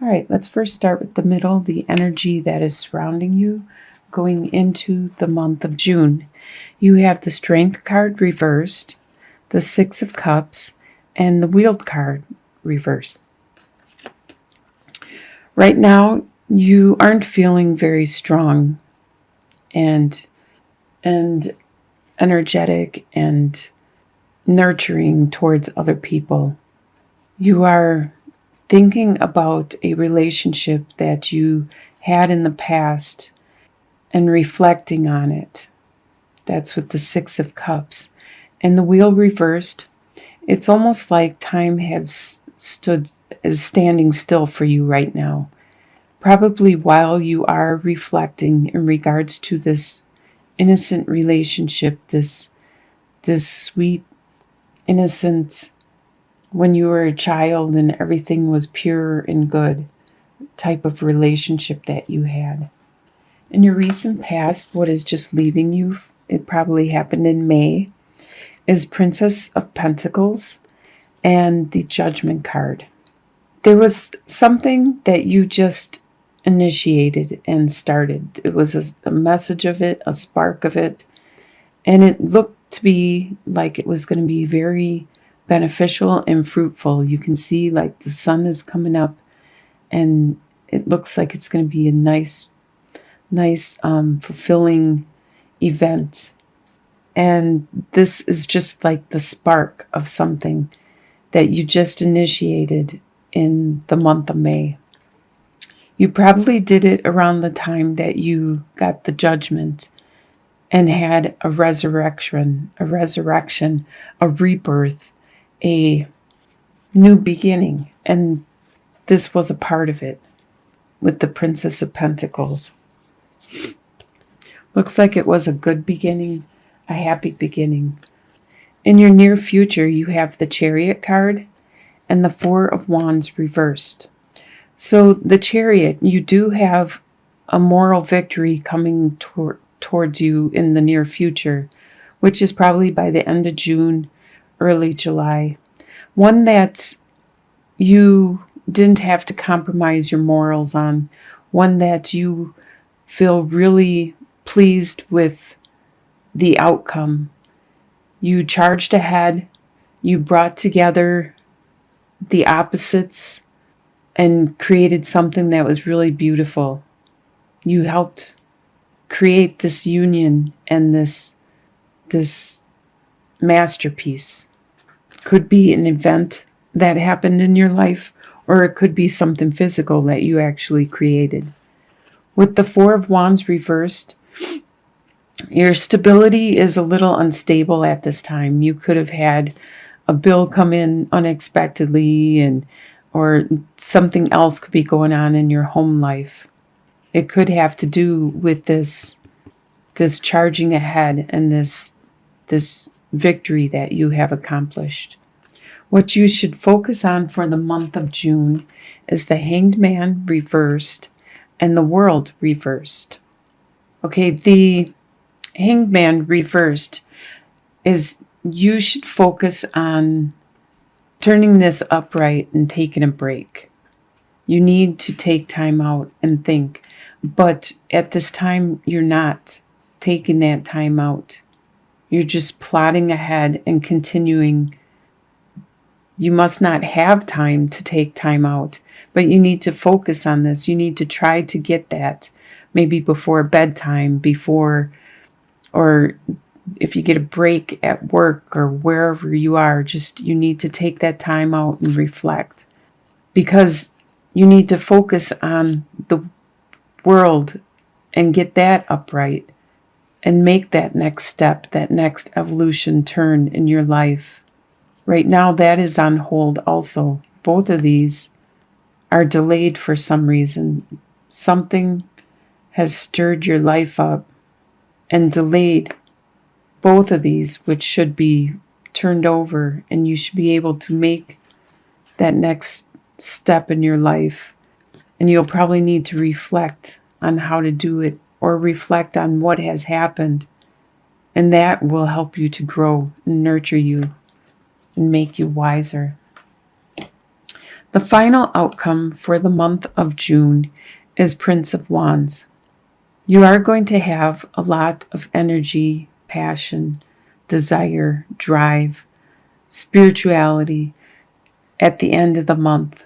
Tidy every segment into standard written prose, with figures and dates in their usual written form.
All right, let's first start with the middle, the energy that is surrounding you going into the month of June. You have the Strength card reversed, the Six of Cups, and the Wheel card reversed. Right now, you aren't feeling very strong and energetic and nurturing towards other people. You are thinking about a relationship that you had in the past and reflecting on it. That's with the Six of Cups. And the Wheel reversed, it's almost like time is standing still for you right now. Probably while you are reflecting in regards to this innocent relationship, this sweet, innocent, when you were a child and everything was pure and good type of relationship that you had. In your recent past, what is just leaving you, it probably happened in May, is Princess of Pentacles and the Judgment card. There was something that you just initiated and started. It was a message of it, a spark of it, and it looked to be like it was going to be very beneficial and fruitful. You can see like the sun is coming up and it looks like it's going to be a nice fulfilling event. And this is just like the spark of something that you just initiated in the month of May. You probably did it around the time that you got the Judgment and had a resurrection, a rebirth, a new beginning. And this was a part of it with the Princess of Pentacles. Looks like it was a good beginning, a happy beginning. In your near future, you have the Chariot card and the Four of Wands reversed. So the Chariot, you do have a moral victory coming towards you in the near future, which is probably by the end of June, early July. One that you didn't have to compromise your morals on. One that you feel really pleased with the outcome. You charged ahead. You brought together the opposites and created something that was really beautiful. You helped create this union and this masterpiece. Could be an event that happened in your life, or it could be something physical that you actually created. With the Four of Wands reversed, your stability is a little unstable at this time. You could have had a bill come in unexpectedly, or something else could be going on in your home life. It could have to do with this charging ahead and this victory that you have accomplished. What you should focus on for the month of June is the Hanged Man reversed and the World reversed. Okay, the Hanged Man reversed is you should focus on turning this upright and taking a break. You need to take time out and think, but at this time you're not taking that time out. You're just plodding ahead and continuing. You must not have time to take time out, but you need to focus on this. You need to try to get that maybe before bedtime, or if you get a break at work or wherever you are, you need to take that time out and reflect, because you need to focus on the world and get that upright and make that next step, that next evolution turn in your life. Right now, that is on hold also. Both of these are delayed for some reason. Something has stirred your life up and delayed both of these, which should be turned over, and you should be able to make that next step in your life. And you'll probably need to reflect on how to do it, or reflect on what has happened. And that will help you to grow and nurture you and make you wiser. The final outcome for the month of June is Prince of Wands. You are going to have a lot of energy, passion, desire, drive, spirituality at the end of the month.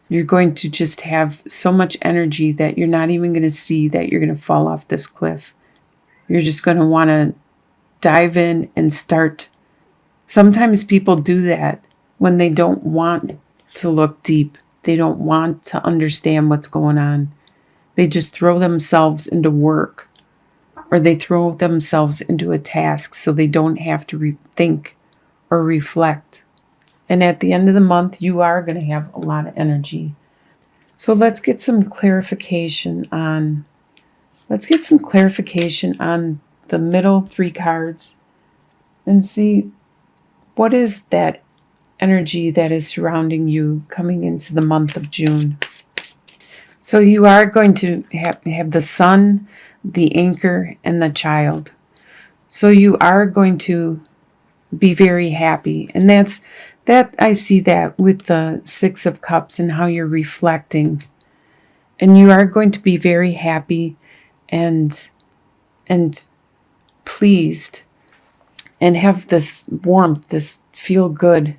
You're going to just have so much energy that you're not even going to see that you're going to fall off this cliff. You're just going to want to dive in and start. Sometimes people do that when they don't want to look deep. They don't want to understand what's going on. They just throw themselves into work, or they throw themselves into a task so they don't have to think or reflect. And at the end of the month, you are going to have a lot of energy. So let's get some clarification on the middle 3 cards and see what is that energy that is surrounding you coming into the month of June. So you are going to have the sun, the anchor, and the child. So you are going to be very happy. And that I see that with the 6 of Cups and how you're reflecting. And you are going to be very happy and pleased and have this warmth, this feel good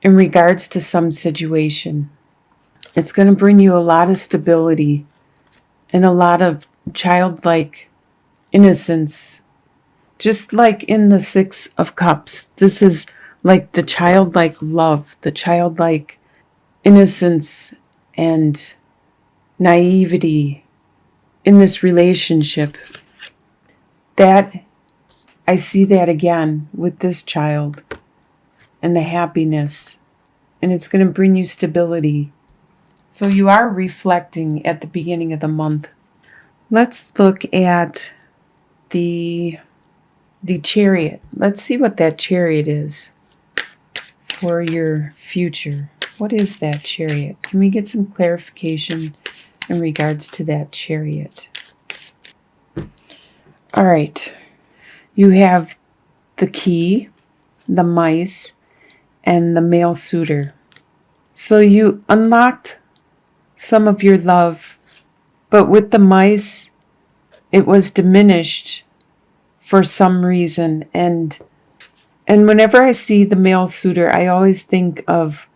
in regards to some situation. It's going to bring you a lot of stability and a lot of childlike innocence. Just like in the 6 of Cups, this is like the childlike love, the childlike innocence and naivety in this relationship. That I see that again with this child and the happiness, and it's going to bring you stability. So you are reflecting at the beginning of the month. Let's look at the Chariot. Let's see what that Chariot is for your future. What is that Chariot? Can we get some clarification in regards to that Chariot? All right. You have the Key, the Mice, and the Male Suitor. So you unlocked some of your love, but with the Mice, it was diminished for some reason. And whenever I see the Male Suitor, I always think of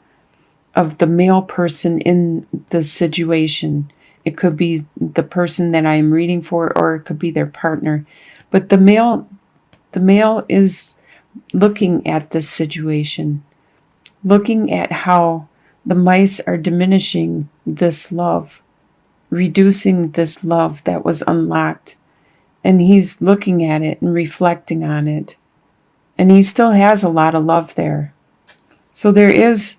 the male person in the situation. It could be the person that I am reading for, or it could be their partner. But the male is looking at this situation, looking at how the mice are diminishing this love, reducing this love that was unlocked. And he's looking at it and reflecting on it. And he still has a lot of love there. So there is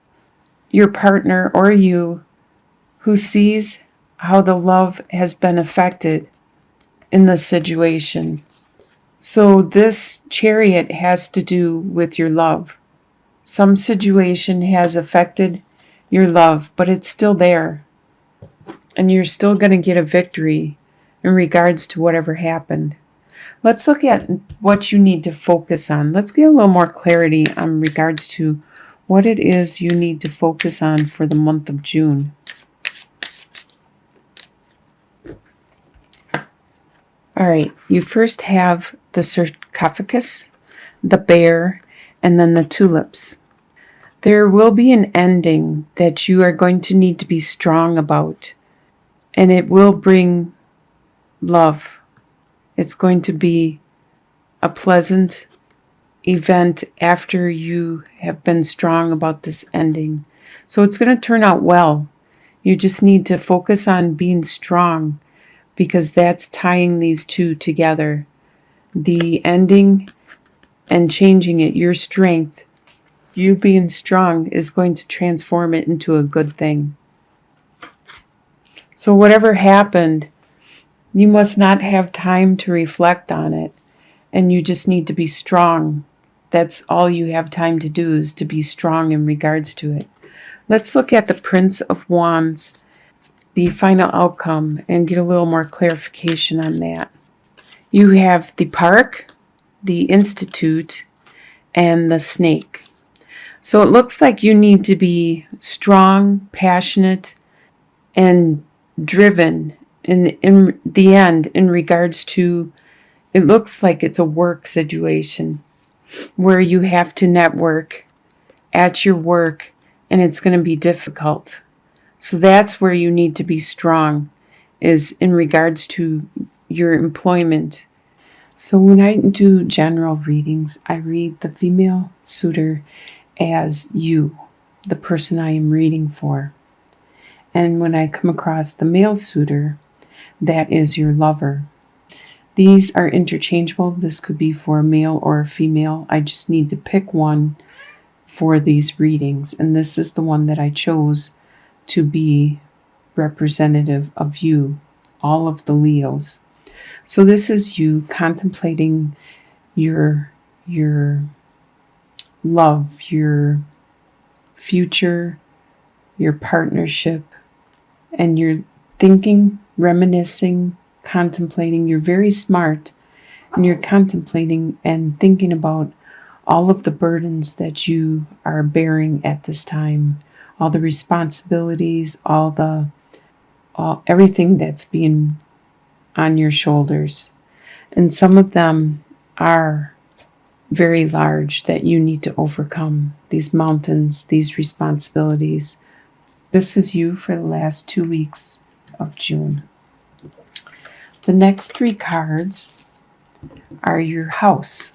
your partner or you who sees how the love has been affected in the situation. So this Chariot has to do with your love. Some situation has affected your love, but it's still there. And you're still going to get a victory in regards to whatever happened. Let's look at what you need to focus on. Let's get a little more clarity in regards to what it is you need to focus on for the month of June. All right, you first have the sarcophagus, the bear, and then the tulips. There will be an ending that you are going to need to be strong about, and it will bring love. It's going to be a pleasant event after you have been strong about this ending. So it's going to turn out well. You just need to focus on being strong, because that's tying these two together. The ending and changing it, your strength, you being strong is going to transform it into a good thing. So whatever happened, you must not have time to reflect on it, and you just need to be strong. That's all you have time to do, is to be strong in regards to it. Let's look at the Prince of Wands, the final outcome, and get a little more clarification on that. You have the Park, the Institute, and the Snake. So it looks like you need to be strong, passionate, and driven in the end in regards to, it looks like it's a work situation where you have to network at your work and it's going to be difficult. So that's where you need to be strong, is in regards to your employment. So when I do general readings, I read the female suitor as you, the person I am reading for. And when I come across the male suitor, that is your lover. These are interchangeable. This could be for a male or a female. I just need to pick one for these readings. And this is the one that I chose to be representative of you, all of the Leos. So this is you contemplating your love, your future, your partnership, and you're thinking, reminiscing, contemplating. You're very smart, and you're contemplating and thinking about all of the burdens that you are bearing at this time, all the responsibilities, everything that's being on your shoulders. And some of them are very large that you need to overcome, these mountains, these responsibilities. This is you for the last 2 weeks of June. The next 3 cards are your house.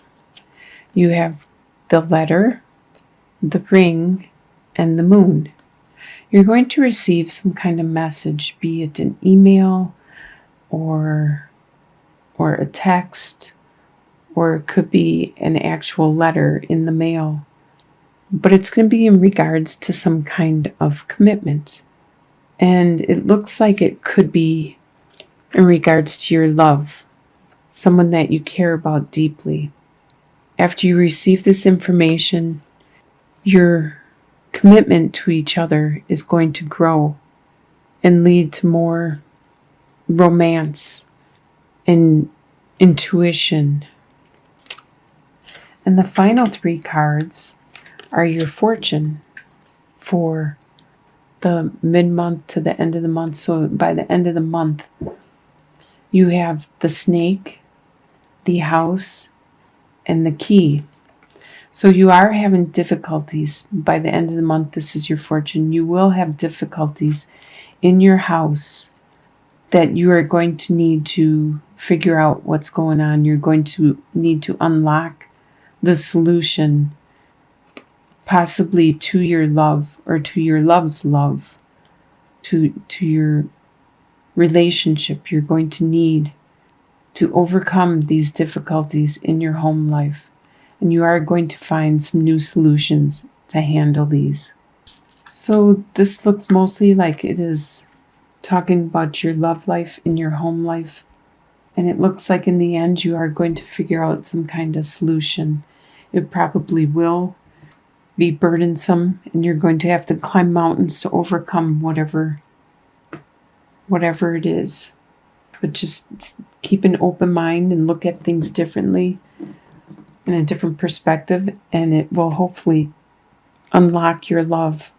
You have the letter, the ring, and the moon. You're going to receive some kind of message, be it an email or a text, or it could be an actual letter in the mail. But it's going to be in regards to some kind of commitment. And it looks like it could be in regards to your love, someone that you care about deeply. After you receive this information, your commitment to each other is going to grow and lead to more romance and intuition. And the final 3 cards are your fortune for the mid-month to the end of the month. So by the end of the month, you have the snake, the house, and the key. So you are having difficulties by the end of the month. This is your fortune. You will have difficulties in your house that you are going to need to figure out what's going on. You're going to need to unlock the solution, possibly to your love or to your love's love, to your relationship. You're going to need to overcome these difficulties in your home life. And you are going to find some new solutions to handle these. So this looks mostly like it is talking about your love life in your home life. And it looks like in the end you are going to figure out some kind of solution. It probably will be burdensome, and you're going to have to climb mountains to overcome whatever it is. But just keep an open mind and look at things differently, in a different perspective, and it will hopefully unlock your love